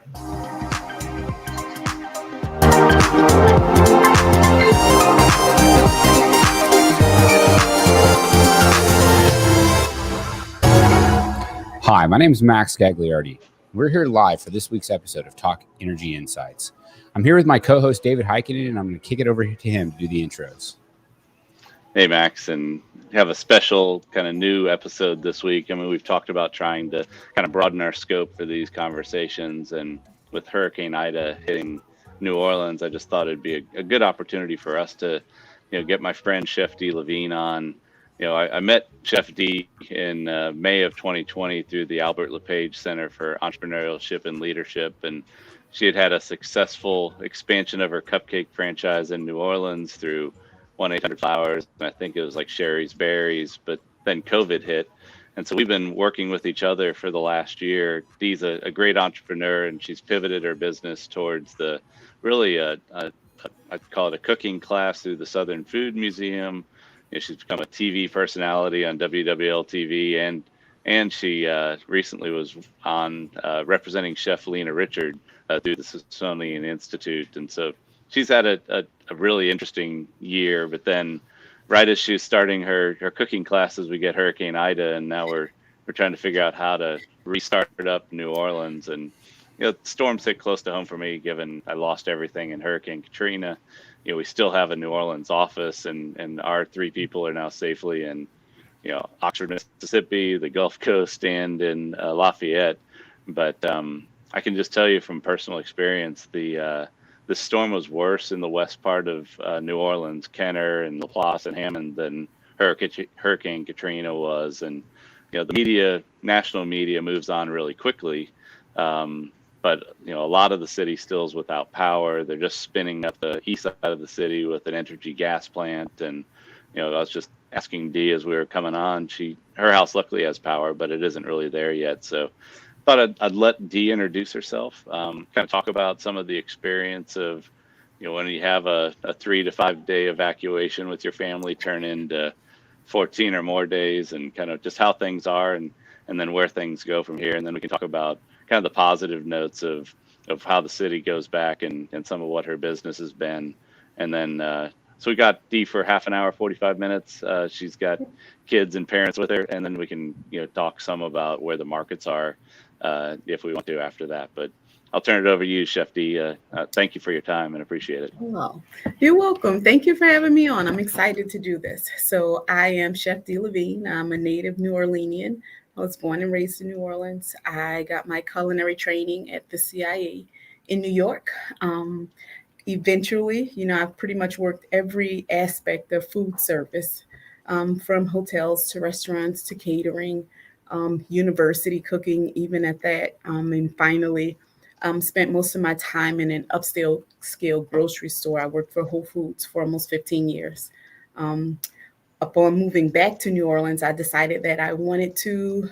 Hi, my name is Max Gagliardi. We're here live for this week's episode of Talk.Energy Insights. I'm here with my co-host David Heikkinen, and I'm going to kick it over to him to do the intros. Hey, Max, and have a special kind of new episode this week. I mean, we've talked about trying to kind of broaden our scope for these conversations, and with Hurricane Ida hitting New Orleans, I just thought it'd be a good opportunity for us to, get my friend Chef Dee Lavigne on. I met Chef Dee in May of 2020 through the Albert LePage Center for Entrepreneurship and Leadership, and she had a successful expansion of her cupcake franchise in New Orleans through 1-800-Flowers, and I think it was like Sherry's Berries, but then COVID hit. And so we've been working with each other for the last year. Dee's a great entrepreneur, and she's pivoted her business towards the really, I'd call it a cooking class through the Southern Food Museum. She's become a TV personality on WWL-TV, and she recently was on representing Chef Lena Richard through the Smithsonian Institute. And so she's had a really interesting year, but then right as she's starting her cooking classes, we get Hurricane Ida, and now we're trying to figure out how to restart up New Orleans. And storms hit close to home for me, given I lost everything in Hurricane Katrina. We still have a New Orleans office, and our 3 people are now safely in Oxford, Mississippi, the Gulf Coast, and in Lafayette. But I can just tell you from personal experience, the storm was worse in the west part of New Orleans, Kenner and Laplace and Hammond, than Hurricane Katrina was. And the national media moves on really quickly, but a lot of the city still is without power. They're just spinning up the east side of the city with an energy gas plant. And I was just asking Dee as we were coming on, her house luckily has power, but it isn't really there yet. So thought I'd let Dee introduce herself, kind of talk about some of the experience of, when you have a 3 to 5 day evacuation with your family turn into 14 or more days, and kind of just how things are, and then where things go from here. And then we can talk about kind of the positive notes of how the city goes back and some of what her business has been. And then, so we got Dee for half an hour, 45 minutes. She's got kids and parents with her, and then we can, talk some about where the markets are, if we want to after that. But I'll turn it over to you, Chef Dee. Thank you for your time and appreciate it. Well, you're welcome. Thank you for having me on. I'm excited to do this. So I am Chef Dee Lavigne. I'm a native New Orleanian. I was born and raised in New Orleans. I got my culinary training at the CIA in New York. Eventually, I've pretty much worked every aspect of food service, from hotels to restaurants to catering, university cooking, even at that. And finally, spent most of my time in an upscale grocery store. I worked for Whole Foods for almost 15 years. Upon moving back to New Orleans, I decided that I wanted to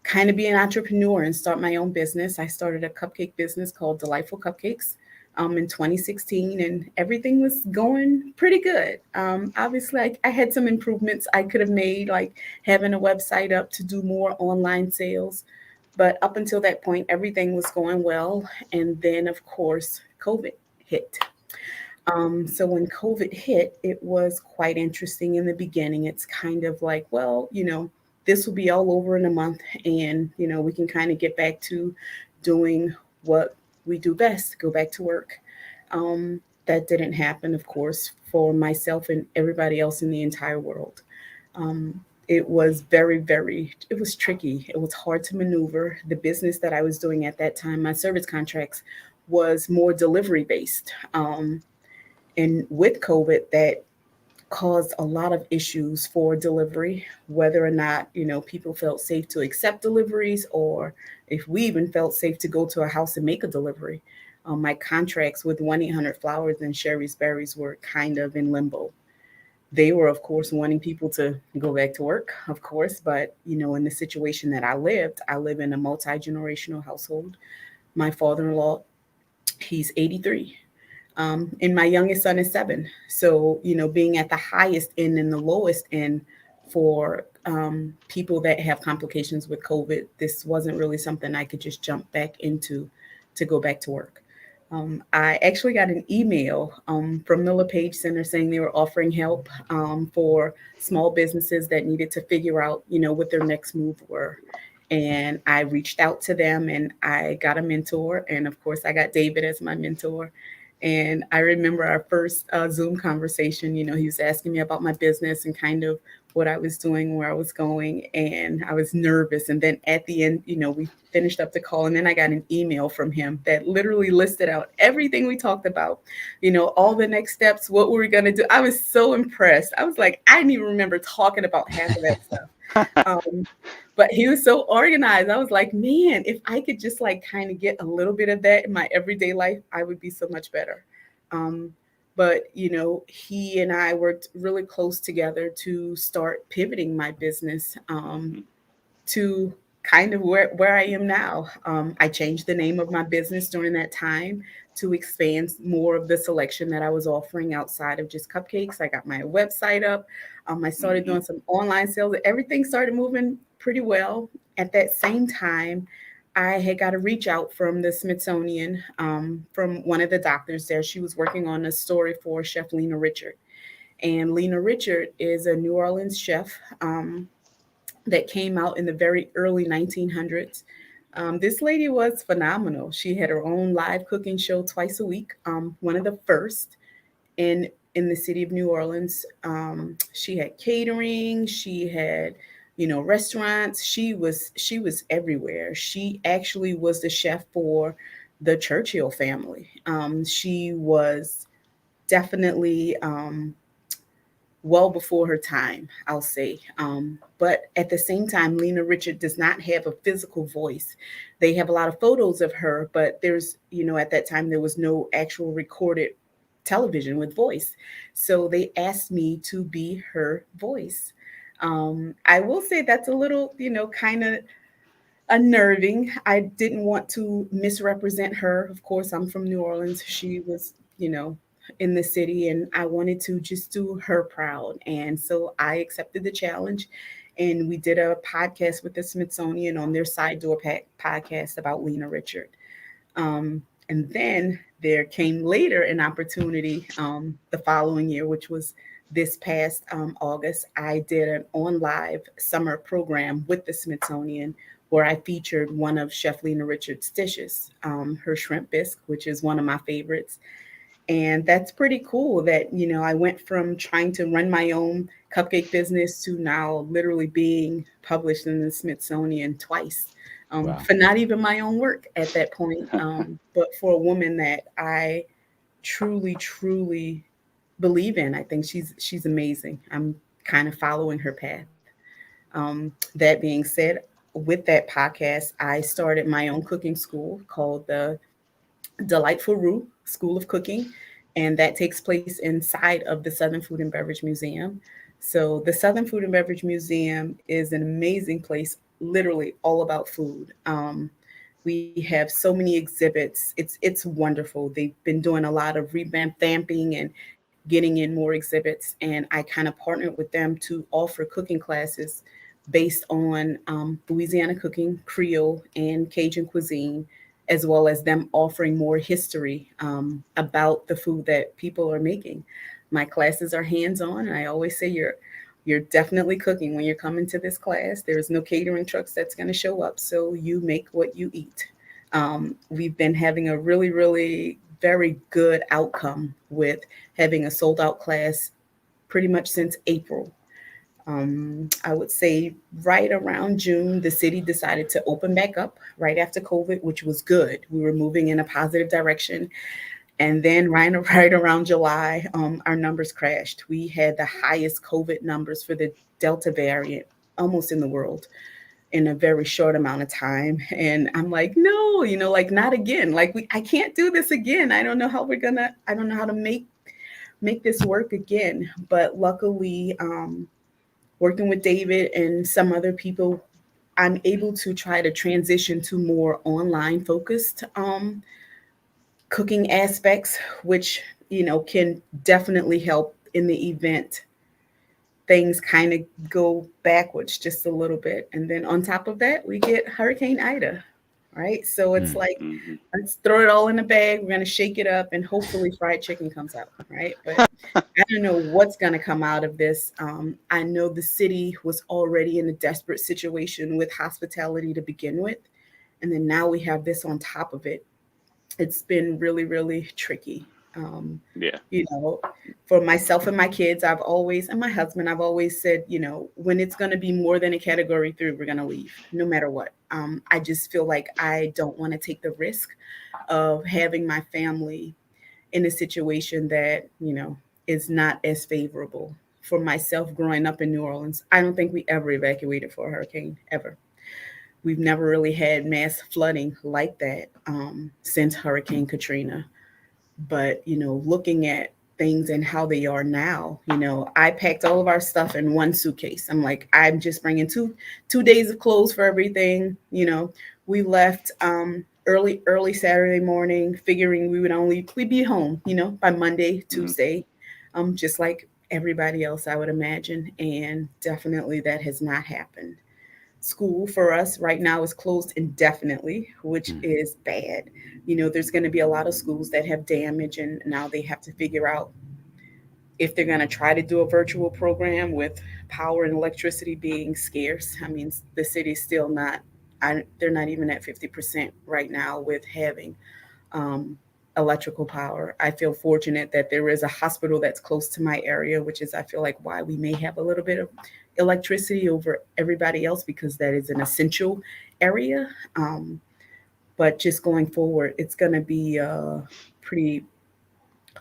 kind of be an entrepreneur and start my own business. I started a cupcake business called Delightful Cupcakes in 2016, and everything was going pretty good. Obviously, I had some improvements I could have made, like having a website up to do more online sales. But up until that point, everything was going well. And then, of course, COVID hit. So when COVID hit, it was quite interesting in the beginning. It's kind of like, well, this will be all over in a month, and, we can kind of get back to doing what we do best, go back to work. That didn't happen, of course, for myself and everybody else in the entire world. It was it was tricky. It was hard to maneuver. The business that I was doing at that time, my service contracts, was more delivery based. And with COVID, that caused a lot of issues for delivery, whether or not, people felt safe to accept deliveries, or if we even felt safe to go to a house and make a delivery. My contracts with 1-800-Flowers and Sherry's Berries were kind of in limbo. They were, of course, wanting people to go back to work, of course. But, in the situation that I live in a multi-generational household. My father-in-law, he's 83. And my youngest son is 7. So, being at the highest end and the lowest end for people that have complications with COVID, this wasn't really something I could just jump back into to go back to work. I actually got an email from the LePage Center saying they were offering help for small businesses that needed to figure out, what their next move were. And I reached out to them and I got a mentor. And of course, I got David as my mentor. And I remember our first Zoom conversation, he was asking me about my business and kind of what I was doing, where I was going. And I was nervous. And then at the end, we finished up the call. And then I got an email from him that literally listed out everything we talked about, all the next steps, what were we going to do. I was so impressed. I was like, I didn't even remember talking about half of that stuff. Um, but he was so organized. I was like, man, if I could just like kind of get a little bit of that in my everyday life, I would be so much better. Um, but he and I worked really close together to start pivoting my business to kind of where I am now. I changed the name of my business during that time to expand more of the selection that I was offering outside of just cupcakes. I got my website up. I started Mm-hmm. doing some online sales. Everything started moving pretty well. At that same time, I had got a reach out from the Smithsonian from one of the doctors there. She was working on a story for Chef Lena Richard. And Lena Richard is a New Orleans chef. That came out in the very early 1900s. This lady was phenomenal. She had her own live cooking show twice a week, one of the first in the city of New Orleans. She had catering. She had, restaurants. She was everywhere. She actually was the chef for the Churchill family. She was definitely well before her time, I'll say. But at the same time, Lena Richard does not have a physical voice. They have a lot of photos of her, but there's, at that time, there was no actual recorded television with voice. So they asked me to be her voice. I will say that's a little, kind of unnerving. I didn't want to misrepresent her. Of course, I'm from New Orleans. She was, in the city, and I wanted to just do her proud. And so I accepted the challenge. And we did a podcast with the Smithsonian on their Side Door podcast about Lena Richard. And then there came later an opportunity the following year, which was this past August. I did an on live summer program with the Smithsonian where I featured one of Chef Lena Richard's dishes, her shrimp bisque, which is one of my favorites. And that's pretty cool that, I went from trying to run my own cupcake business to now literally being published in the Smithsonian twice Wow. for not even my own work at that point, but for a woman that I truly, truly believe in. I think she's amazing. I'm kind of following her path. That being said, with that podcast, I started my own cooking school called the Delightful Rue School of Cooking, and that takes place inside of the Southern Food and Beverage Museum. So, the Southern Food and Beverage Museum is an amazing place, literally all about food. We have so many exhibits. It's wonderful. They've been doing a lot of revamping and getting in more exhibits, and I kind of partnered with them to offer cooking classes based on Louisiana cooking, Creole, and Cajun cuisine, as well as them offering more history about the food that people are making. My classes are hands-on, and I always say you're definitely cooking when you're coming to this class. There's no catering trucks that's going to show up, so you make what you eat. We've been having a really, really very good outcome with having a sold out class pretty much since April. I would say right around June, the city decided to open back up right after COVID, which was good. We were moving in a positive direction. And then right around July, our numbers crashed. We had the highest COVID numbers for the Delta variant almost in the world in a very short amount of time. And I'm like, no, like not again. Like I can't do this again. I don't know how to make this work again. But luckily, working with David and some other people, I'm able to try to transition to more online focused cooking aspects, which can definitely help in the event things kind of go backwards just a little bit. And then on top of that, we get Hurricane Ida. right? So it's like, Mm-hmm. let's throw it all in a bag. We're going to shake it up and hopefully fried chicken comes out, right? But I don't know what's going to come out of this. I know the city was already in a desperate situation with hospitality to begin with. And then now we have this on top of it. It's been really, really tricky. Um, Yeah. you know, for myself and my kids, I've always, and my husband, I've always said, when it's going to be more than a category 3, we're going to leave no matter what. I just feel like I don't want to take the risk of having my family in a situation that, is not as favorable. For myself growing up in New Orleans, I don't think we ever evacuated for a hurricane, ever. We've never really had mass flooding like that since Hurricane Katrina. But looking at things and how they are now, I packed all of our stuff in one suitcase. I'm like, I'm just bringing two days of clothes for everything. We left early Saturday morning, figuring we'd be home, by Monday, Mm-hmm. Tuesday, just like everybody else, I would imagine. And definitely that has not happened. School for us right now is closed indefinitely, which is bad. There's going to be a lot of schools that have damage, and now they have to figure out if they're going to try to do a virtual program with power and electricity being scarce. I mean, the city's still not, they're not even at 50% right now with having um, electrical power. I feel fortunate that there is a hospital that's close to my area, which is, I feel like, why we may have a little bit of electricity over everybody else, because that is an essential area. But just going forward, it's going to be a pretty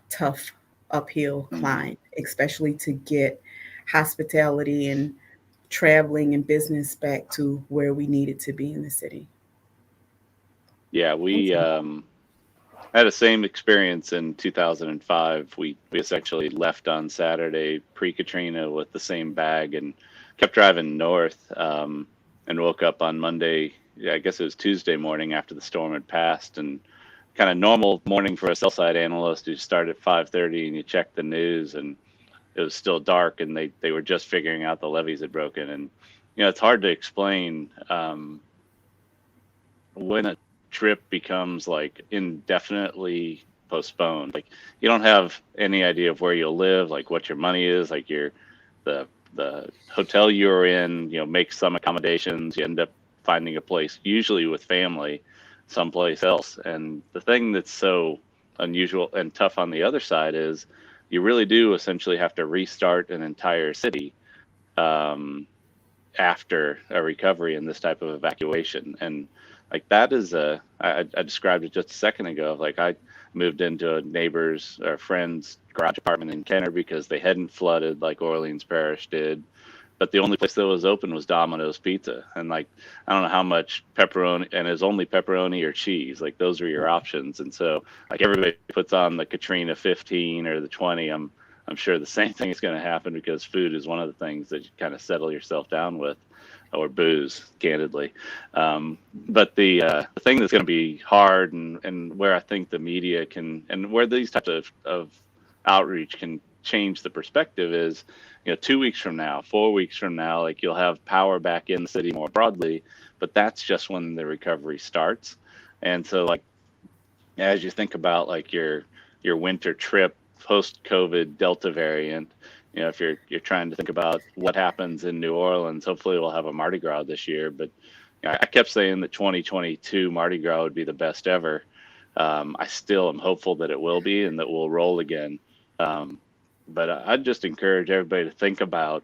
tough uphill Mm-hmm. climb, especially to get hospitality and traveling and business back to where we need it to be in the city. Yeah, we had the same experience in 2005. We essentially left on Saturday pre-Katrina with the same bag and kept driving north, and woke up on Monday. Yeah, I guess it was Tuesday morning after the storm had passed, and kind of normal morning for a sell side analyst. You start at 5:30 and you check the news, and it was still dark, and they were just figuring out the levees had broken. And it's hard to explain when a trip becomes like indefinitely postponed. Like, you don't have any idea of where you'll live, like what your money is, like the hotel you're in, make some accommodations, you end up finding a place, usually with family, someplace else. And the thing that's so unusual and tough on the other side is you really do essentially have to restart an entire city um, after a recovery in this type of evacuation. And like, that is I described it just a second ago. Like, I moved into a neighbor's or friend's garage apartment in Kenner because they hadn't flooded like Orleans Parish did. But the only place that was open was Domino's Pizza. And like, I don't know how much pepperoni, and it's only pepperoni or cheese. Like, those are your options. And so like, everybody puts on the Katrina 15 or the 20. I'm sure the same thing is going to happen, because food is one of the things that you kind of settle yourself down with, or booze, candidly. But the thing that's going to be hard, and where I think the media can, and where these types of outreach can change the perspective is, 2 weeks from now, 4 weeks from now, like, you'll have power back in the city more broadly, but that's just when the recovery starts. And so like, as you think about like your winter trip post COVID Delta variant, if you're trying to think about what happens in New Orleans, hopefully we'll have a Mardi Gras this year. But I kept saying that 2022 Mardi Gras would be the best ever. I still am hopeful that it will be and that we'll roll again. But I'd just encourage everybody to think about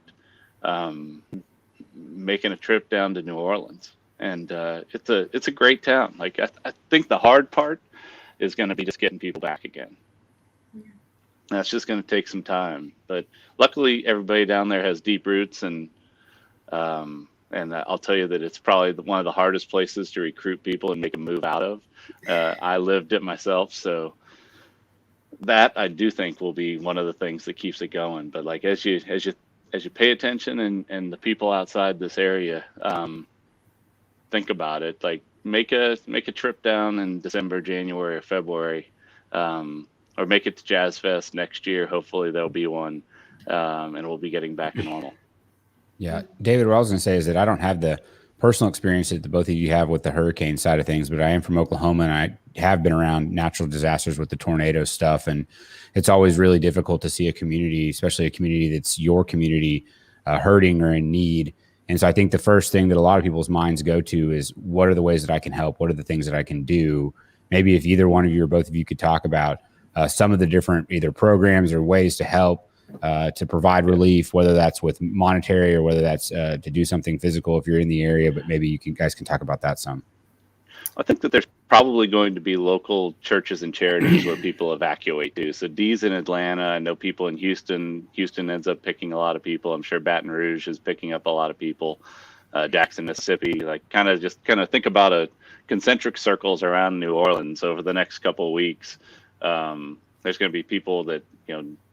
making a trip down to New Orleans. And it's a great town. Like, I think the hard part is going to be just getting people back again. That's just going to take some time, but luckily everybody down there has deep roots, and I'll tell you that it's probably one of the hardest places to recruit people and make them move out of. I lived it myself, so that I do think will be one of the things that keeps it going. But like, as you pay attention, and the people outside this area, think about it. Like, make a trip down in December, January, or February. Or make it to Jazz Fest next year. Hopefully there'll be one, and we'll be getting back to normal. Yeah, David, what I was going to say is that I don't have the personal experience that the both of you have with the hurricane side of things, but I am from Oklahoma and I have been around natural disasters with the tornado stuff. And it's always really difficult to see a community, especially a community that's your community, hurting or in need. And so I think the first thing that a lot of people's minds go to is, what are the ways that I can help? What are the things that I can do? Maybe if either one of you or both of you could talk about some of the different either programs or ways to help to provide relief, whether that's with monetary or whether that's to do something physical if you're in the area, but maybe you guys can talk about that some. I think that there's probably going to be local churches and charities where people evacuate to. So Dee's in Atlanta. I know people in Houston. Houston ends up picking a lot of people. I'm sure Baton Rouge is picking up a lot of people. Jackson, Mississippi, like kind of think about a concentric circles around New Orleans over the next couple of weeks. There's going to be people that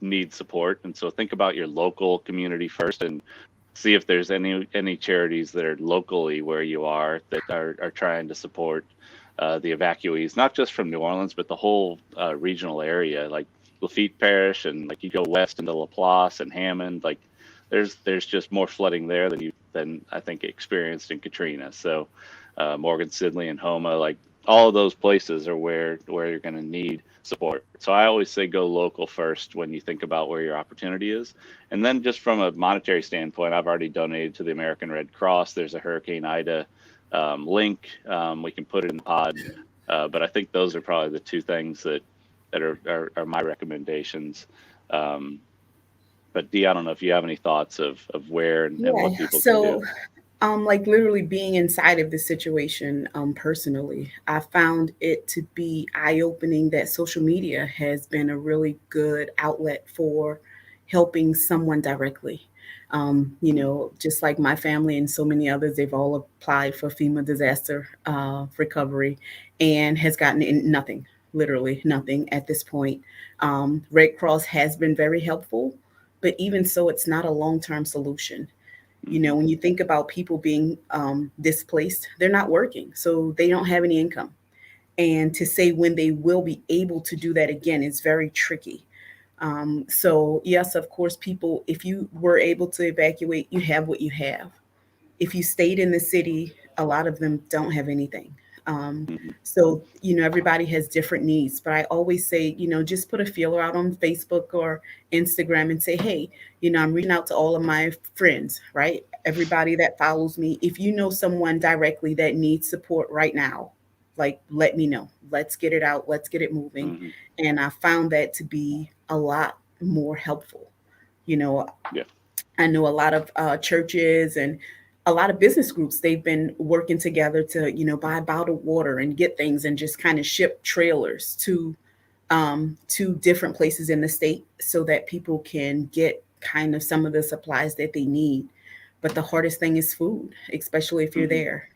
need support, and so think about your local community first and see if there's any charities that are locally where you are that are trying to support the evacuees, not just from New Orleans, but the whole regional area, like Lafitte Parish, and like you go west into Laplace and Hammond. Like there's just more flooding there than I think experienced in Katrina. So Morgan Sidley and Homa, like all of those places are where you're going to need support. So I always say go local first when you think about where your opportunity is. And then just from a monetary standpoint, I've already donated to the American Red Cross. There's a Hurricane Ida link. We can put it in the pod. But I think those are probably the two things that are my recommendations. But Dee, I don't know if you have any thoughts of where and what people can do. Like literally being inside of the situation, personally, I found it to be eye-opening that social media has been a really good outlet for helping someone directly. Just like my family and so many others, they've all applied for FEMA disaster recovery and has gotten nothing, literally nothing at this point. Red Cross has been very helpful, but even so, it's not a long-term solution. When you think about people being displaced, they're not working, so they don't have any income. And to say when they will be able to do that again is very tricky. So yes, of course, people, if you were able to evacuate, you have what you have. If you stayed in the city, a lot of them don't have anything. So, everybody has different needs, but I always say, just put a feeler out on Facebook or Instagram and say, hey, I'm reaching out to all of my friends, right? Everybody that follows me. If you know someone directly that needs support right now, like, let me know. Let's get it out. Let's get it moving. And I found that to be a lot more helpful. Yeah. I know a lot of churches and a lot of business groups, they've been working together to, buy bottled water and get things and just kind of ship trailers to different places in the state so that people can get kind of some of the supplies that they need. But the hardest thing is food, especially if you're there.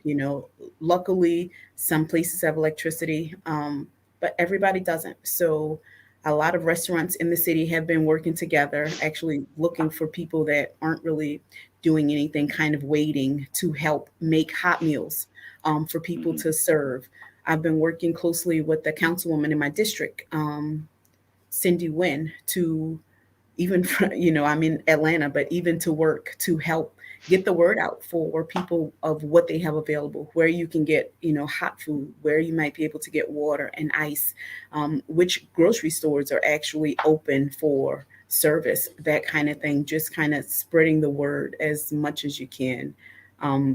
Luckily, some places have electricity, but everybody doesn't. So a lot of restaurants in the city have been working together, actually looking for people that aren't really doing anything, kind of waiting to help make hot meals for people to serve. I've been working closely with the councilwoman in my district, Cindy Wynn, to even, I'm in Atlanta, but even to work to help get the word out for people of what they have available, where you can get, hot food, where you might be able to get water and ice, which grocery stores are actually open for service, that kind of thing, just kind of spreading the word as much as you can.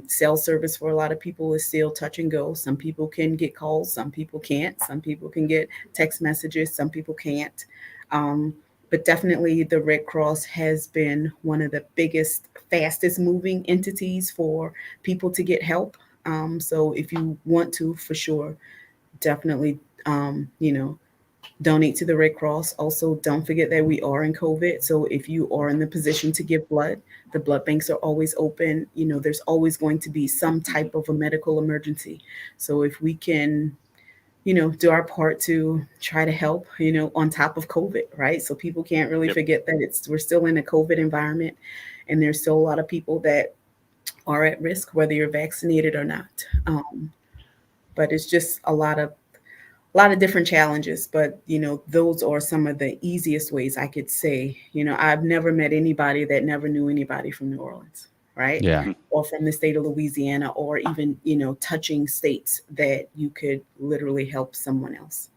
Cell service for a lot of people is still touch and go. Some people can get calls, some people can't. Some people can get text messages, some people can't. But definitely the Red Cross has been one of the biggest, fastest moving entities for people to get help. So if you want to, for sure, definitely, donate to the Red Cross. Also, don't forget that we are in COVID. So if you are in the position to give blood, the blood banks are always open. There's always going to be some type of a medical emergency. So if we can, do our part to try to help, on top of COVID, right? So people can't really forget that we're still in a COVID environment, and there's still a lot of people that are at risk, whether you're vaccinated or not. But it's just a lot of different challenges, but those are some of the easiest ways I could say. I've never met anybody that never knew anybody from New Orleans. right? Yeah. Or from the state of Louisiana, or even, touching states that you could literally help someone else.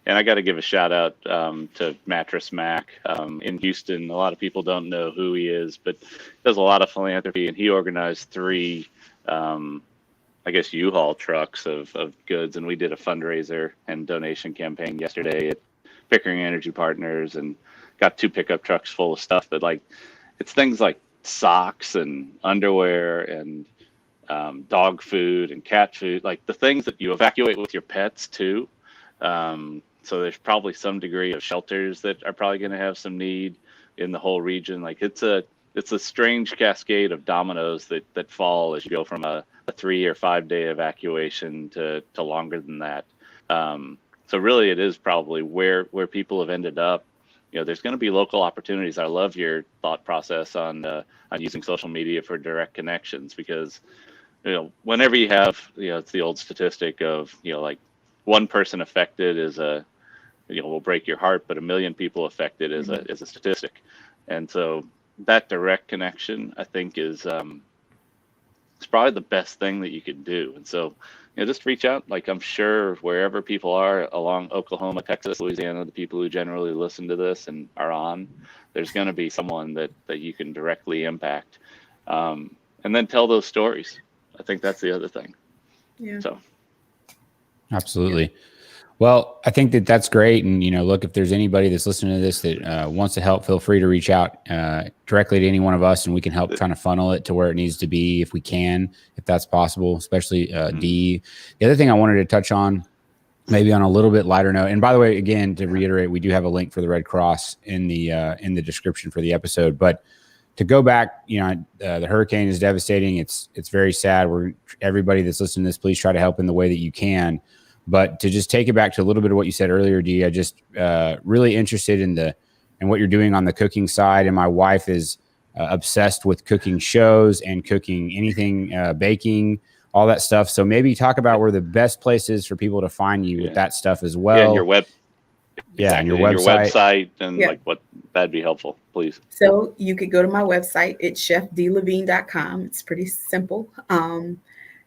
And I got to give a shout out to Mattress Mac in Houston. A lot of people don't know who he is, but does a lot of philanthropy, and he organized 3, I guess, U-Haul trucks of goods, and we did a fundraiser and donation campaign yesterday at Pickering Energy Partners, and got 2 pickup trucks full of stuff. But like, it's things like socks and underwear and dog food and cat food, like the things that you evacuate with your pets too. So there's probably some degree of shelters that are probably going to have some need in the whole region. Like it's a strange cascade of dominoes that fall as you go from a 3 or 5 day evacuation to longer than that. So really, it is probably where people have ended up. There's going to be local opportunities. I love your thought process on using social media for direct connections, because whenever you have, it's the old statistic of like one person affected is will break your heart, but 1 million people affected is a statistic. And so that direct connection, I think, is it's probably the best thing that you could do. And so just reach out. Like, I'm sure wherever people are along Oklahoma, Texas, Louisiana, the people who generally listen to this and are on, there's going to be someone that you can directly impact, and then tell those stories. I think that's the other thing. Yeah. So. Absolutely. Well, I think that's great. And, look, if there's anybody that's listening to this that wants to help, feel free to reach out directly to any one of us, and we can help kind of funnel it to where it needs to be if we can, if that's possible, especially Dee. The other thing I wanted to touch on, maybe on a little bit lighter note, and by the way, again, to reiterate, we do have a link for the Red Cross in the description for the episode. But to go back, the hurricane is devastating. It's very sad. Everybody that's listening to this, please try to help in the way that you can. But to just take it back to a little bit of what you said earlier, Dee, I just really interested in what you're doing on the cooking side. And my wife is obsessed with cooking shows and cooking anything, baking, all that stuff. So maybe talk about where the best place is for people to find you with that stuff as well. Yeah, and your web. Yeah, and your website and like what that'd be helpful, please. So you could go to my website. It's chefdlavigne.com. It's pretty simple.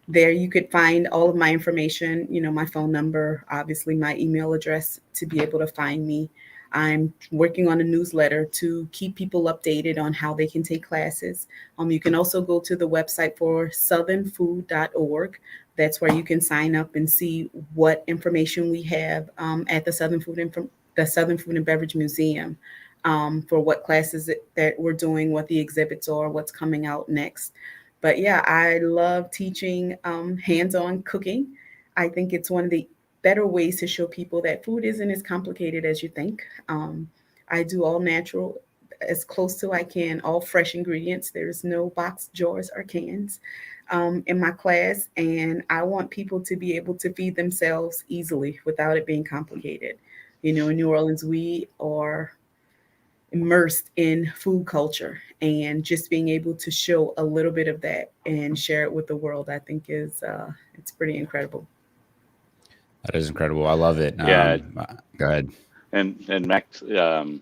There you could find all of my information, my phone number, obviously my email address to be able to find me. I'm working on a newsletter to keep people updated on how they can take classes. You can also go to the website for southernfood.org. That's where you can sign up and see what information we have at the Southern Food and Beverage Museum for what classes that we're doing, what the exhibits are, what's coming out next. But yeah, I love teaching hands-on cooking. I think it's one of the better ways to show people that food isn't as complicated as you think. I do all natural, as close to I can, all fresh ingredients. There's no boxed jars or cans in my class. And I want people to be able to feed themselves easily without it being complicated. In New Orleans, we are immersed in food culture, and just being able to show a little bit of that and share it with the world, I think is it's pretty incredible. That is incredible. I love it. Yeah. Go ahead. And Max, I don't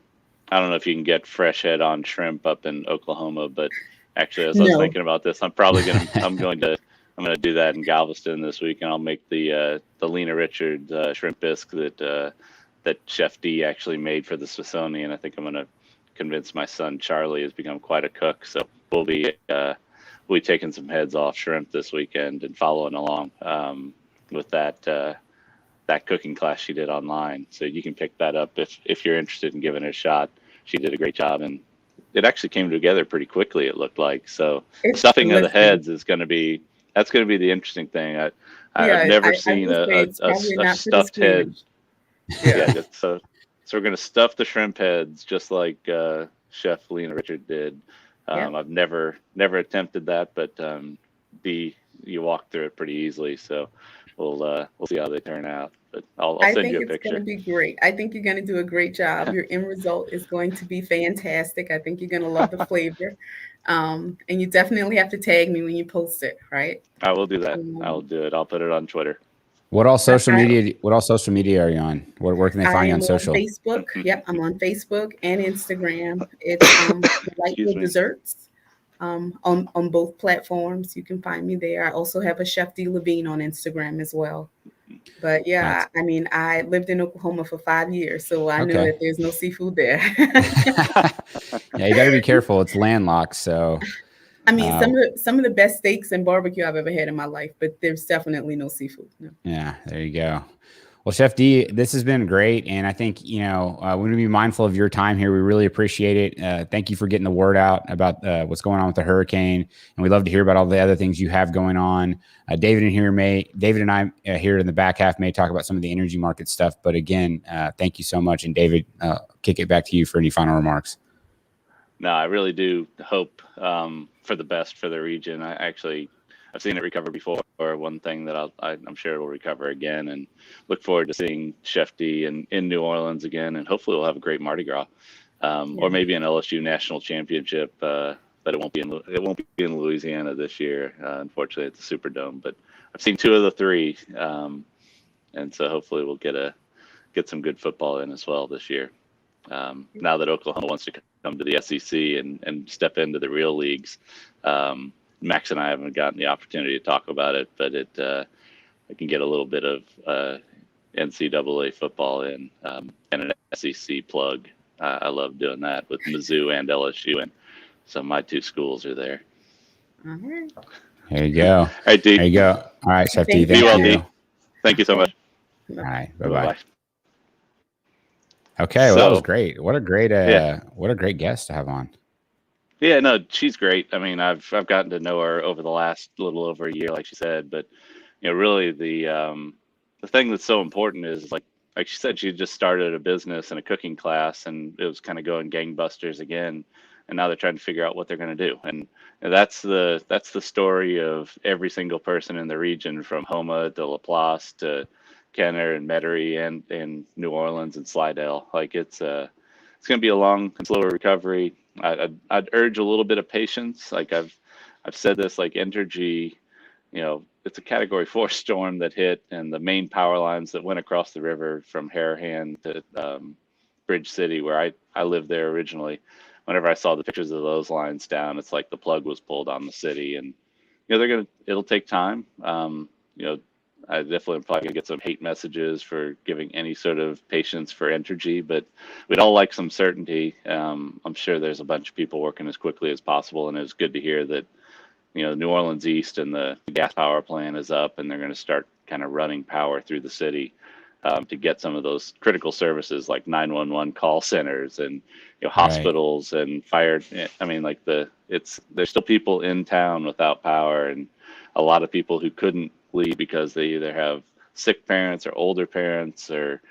know if you can get fresh head on shrimp up in Oklahoma, but actually, as I was thinking about this, I'm going to do that in Galveston this week, and I'll make the Lena Richard shrimp bisque that Chef Dee actually made for the Smithsonian. I think I'm going to convince my son Charlie has become quite a cook, so we'll be taking some heads off shrimp this weekend and following along with that cooking class she did online. So you can pick that up if you're interested in giving it a shot. She did a great job, and it actually came together pretty quickly, it looked like. So stuffing of the heads is going to be the interesting thing. I've never seen a stuffed head. Yeah, so we're going to stuff the shrimp heads just like Chef Lena Richard did. I've never attempted that, but you walk through it pretty easily. So we'll see how they turn out. But I'll send you a picture. I think it's going to be great. I think you're going to do a great job. Your end result is going to be fantastic. I think you're going to love the flavor. And you definitely have to tag me when you post it, right? I will do that. I'll do it. I'll put it on Twitter. What all social media are you on? Where can they find you on social? Facebook. Yep, I'm on Facebook and Instagram. It's Delightful Desserts. on both platforms. You can find me there. I also have a Chef Dee Lavigne on Instagram as well. But yeah, That's I mean, I lived in Oklahoma for 5 years, so I know okay. that there's no seafood there. Yeah, you got to be careful. It's landlocked, so I mean, uh, some of the best steaks and barbecue I've ever had in my life, but there's definitely no seafood. No. yeah, there you go. Well, Chef D, this has been great, and I think we want to be mindful of your time here. We really appreciate it. Thank you for getting the word out about what's going on with the hurricane, and we'd love to hear about all the other things you have going on. David and I here in the back half may talk about some of the energy market stuff, but again, thank you so much. And David, kick it back to you for any final remarks. No, I really do hope for the best for the region. I've seen it recover before. One thing that I'm sure it will recover again, and look forward to seeing Chef D in New Orleans again, and hopefully we'll have a great Mardi Gras, or maybe an LSU national championship. But it won't be in Louisiana this year. Unfortunately, it's a Superdome. But I've seen two of the three, and so hopefully we'll get some good football in as well this year. Now that Oklahoma wants to come to the SEC and step into the real leagues. Max and I haven't gotten the opportunity to talk about it, but I can get a little bit of NCAA football in, and an SEC plug. I love doing that with Mizzou and LSU, and so my two schools are there. All right. There you go. All right, D. There you go. All right, Chef D. Thank Thank well, you. D. Thank you so much. All right. Bye Bye-bye. bye. Okay, well, that was great. What a great guest to have on. Yeah, no, she's great. I mean, I've gotten to know her over the last little over a year, like she said. But really the thing that's so important is like she said, she just started a business and a cooking class, and it was kind of going gangbusters again. And now they're trying to figure out what they're going to do. And that's the story of every single person in the region, from Homa to Laplace to Kenner and Metairie and New Orleans and Slidell. Like it's going to be a long and slower recovery. I'd urge a little bit of patience. Like I've said this, like Entergy, it's a Category 4 storm that hit, and the main power lines that went across the river from Harahan to Bridge City, where I lived there originally. Whenever I saw the pictures of those lines down, it's like the plug was pulled on the city, and it'll take time. I definitely am probably gonna get some hate messages for giving any sort of patience for Entergy, but we'd all like some certainty. I'm sure there's a bunch of people working as quickly as possible, and it's good to hear that New Orleans East and the gas power plant is up, and they're going to start kind of running power through the city to get some of those critical services like 911 call centers and hospitals and fire. I mean, like there's still people in town without power, and a lot of people who couldn't leave because they either have sick parents or older parents, or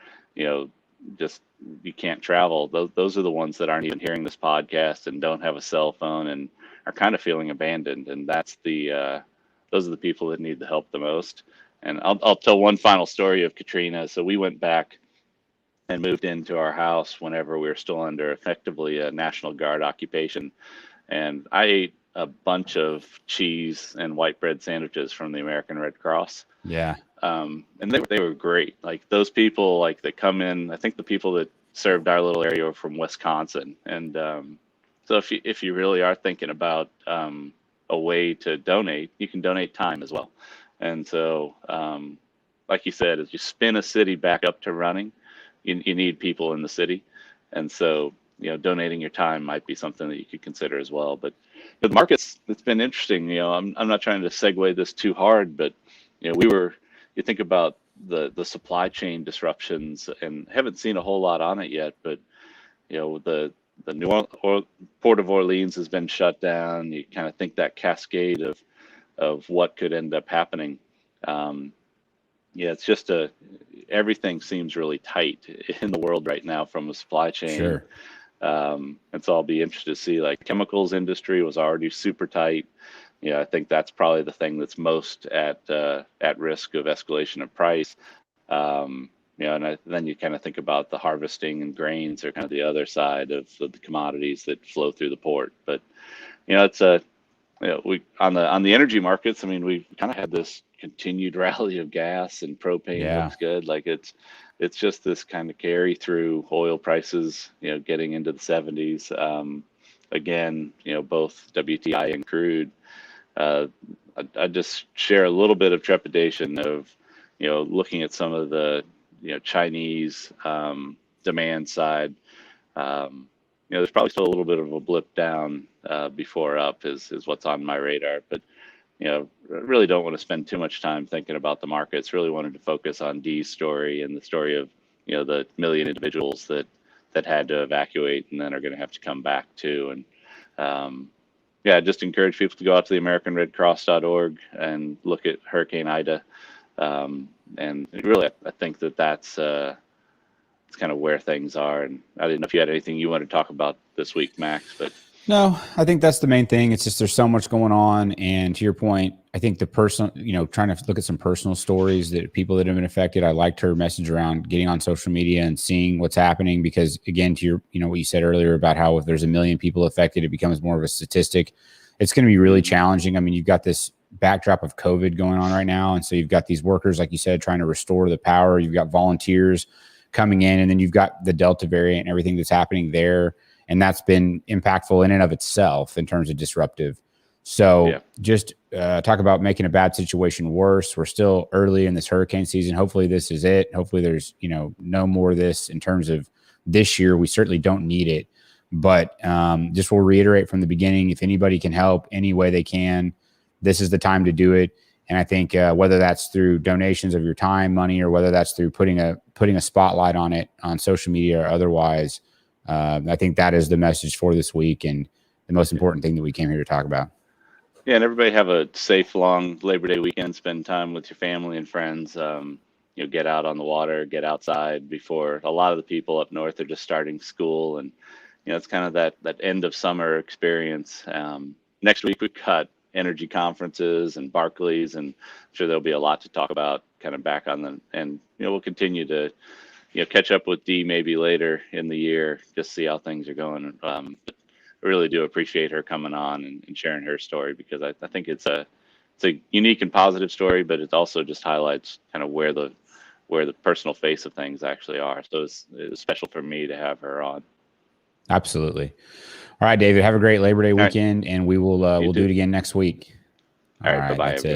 just you can't travel. Those are the ones that aren't even hearing this podcast and don't have a cell phone and are kind of feeling abandoned. And that's those are the people that need the help the most. And I'll tell one final story of Katrina. So we went back and moved into our house whenever we were still under effectively a National Guard occupation. And I ate a bunch of cheese and white bread sandwiches from the American Red Cross. Yeah. And they were great. Like those people, like they come in, I think the people that served our little area were from Wisconsin. And so if you really are thinking about a way to donate, you can donate time as well. And so, like you said, as you spin a city back up to running, you need people in the city. And so, donating your time might be something that you could consider as well. But the markets, it's been interesting. I'm not trying to segue this too hard, but you think about the supply chain disruptions, and haven't seen a whole lot on it yet, but the Port of Orleans has been shut down. You kind of think that cascade of what could end up happening. It's just everything seems really tight in the world right now from a supply chain. Sure. And so I'll be interested to see, like, chemicals industry was already super tight. I think that's probably the thing that's most at risk of escalation of price. And then you kind of think about the harvesting and grains are kind of the other side of the commodities that flow through the port. But it's we on the energy markets. I mean, we've kind of had this continued rally of gas, and propane looks good. Like it's just this kind of carry through oil prices, getting into the 70s. again, both WTI and crude. I just share a little bit of trepidation of, looking at some of the, Chinese demand side. There's probably still a little bit of a blip down before up is what's on my radar. But, I really don't want to spend too much time thinking about the markets. Really wanted to focus on Dee's story and the story of, the million individuals that had to evacuate and then are going to have to come back too. And yeah, just encourage people to go out to the AmericanRedCross.org and look at Hurricane Ida. And really, I think that's it's kind of where things are. And I didn't know if you had anything you wanted to talk about this week, Max, but. No, I think that's the main thing. It's just there's so much going on. And to your point, I think the personal, trying to look at some personal stories that people that have been affected. I liked her message around getting on social media and seeing what's happening because, again, to your, what you said earlier about how if there's 1 million people affected, it becomes more of a statistic. It's going to be really challenging. I mean, you've got this backdrop of COVID going on right now. And so you've got these workers, like you said, trying to restore the power. You've got volunteers coming in, and then you've got the Delta variant and everything that's happening there. And that's been impactful in and of itself in terms of disruptive. So just talk about making a bad situation worse. We're still early in this hurricane season. Hopefully this is it. Hopefully there's, no more of this in terms of this year. We certainly don't need it. But just will reiterate from the beginning, if anybody can help any way they can, this is the time to do it. And I think whether that's through donations of your time, money, or whether that's through putting a spotlight on it on social media or otherwise, I think that is the message for this week and the most important thing that we came here to talk about. Yeah, and everybody have a safe, long Labor Day weekend. Spend time with your family and friends. Get out on the water, get outside before a lot of the people up north are just starting school. And, it's kind of that end of summer experience. Next week, we've got energy conferences and Barclays, and I'm sure there'll be a lot to talk about kind of back on them. And, we'll continue to catch up with Dee maybe later in the year, just see how things are going. But I really do appreciate her coming on and sharing her story because I think it's a unique and positive story, but it also just highlights kind of where the personal face of things actually are. So it was special for me to have her on. Absolutely. All right, David, have a great Labor Day weekend, and we will we'll do it again next week. All right, bye-bye, everybody.